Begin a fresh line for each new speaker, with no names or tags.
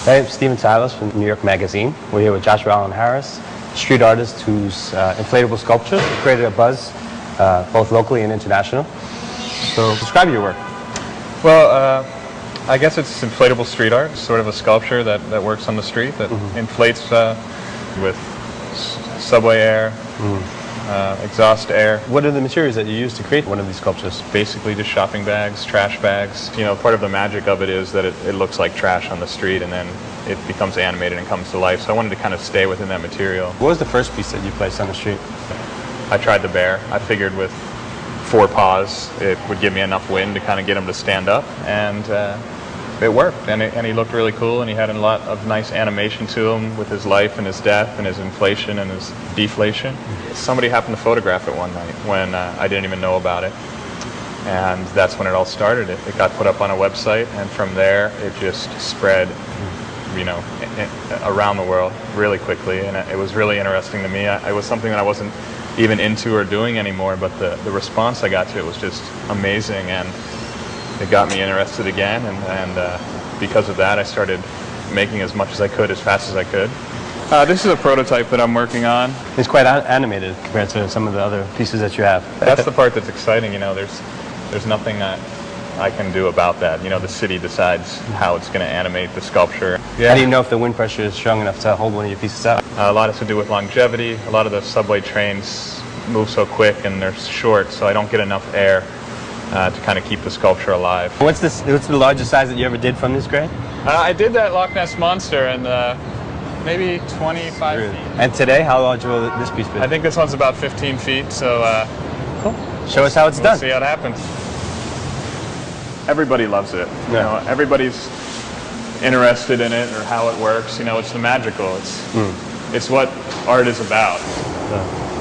Hey, I'm Steven Silas from New York Magazine. We're here with Joshua Allen Harris, street artist whose inflatable sculptures have created a buzz both locally and international. So describe your work.
Well, I guess it's inflatable street art, sort of a sculpture that works on the street, that inflates with subway air, exhaust air.
What are the materials that you use to create one of these sculptures?
Basically just shopping bags, trash bags. You know, part of the magic of it is that it looks like trash on the street and then it becomes animated and comes to life. So I wanted to kind of stay within that material.
What was the first piece that you placed on the street?
I tried the bear. I figured with 4 paws it would give me enough wind to kind of get him to stand up, and it worked. And he looked really cool, and he had a lot of nice animation to him with his life and his death and his inflation and his deflation. Somebody happened to photograph it one night when I didn't even know about it. And that's when it all started. It got put up on a website, and from there it just spread, you know, around the world really quickly. And it was really interesting to me. It was something that I wasn't even into or doing anymore, but the response I got to it was just amazing, and it got me interested again, and because of that I started making as much as I could, as fast as I could. This is a prototype that I'm working on.
It's quite animated compared to some of the other pieces that you have.
That's the part that's exciting, you know. There's nothing that I can do about that. You know, the city decides how it's going to animate the sculpture.
Yeah. How do you know if the wind pressure is strong enough to hold one of your pieces out?
A lot has to do with longevity. A lot of the subway trains move so quick and they're short, so I don't get enough air to kind of keep the sculpture alive.
What's the largest size that you ever did from this grade?
I did that Loch Ness Monster, and maybe 25 feet.
And today, how large will this piece be?
I think this one's about 15 feet, so
cool. Show us how it's done.
We'll see how it happens. Everybody loves it.
Yeah.
You know, everybody's interested in it or how it works. You know, it's the magical. It's what art is about.
Yeah.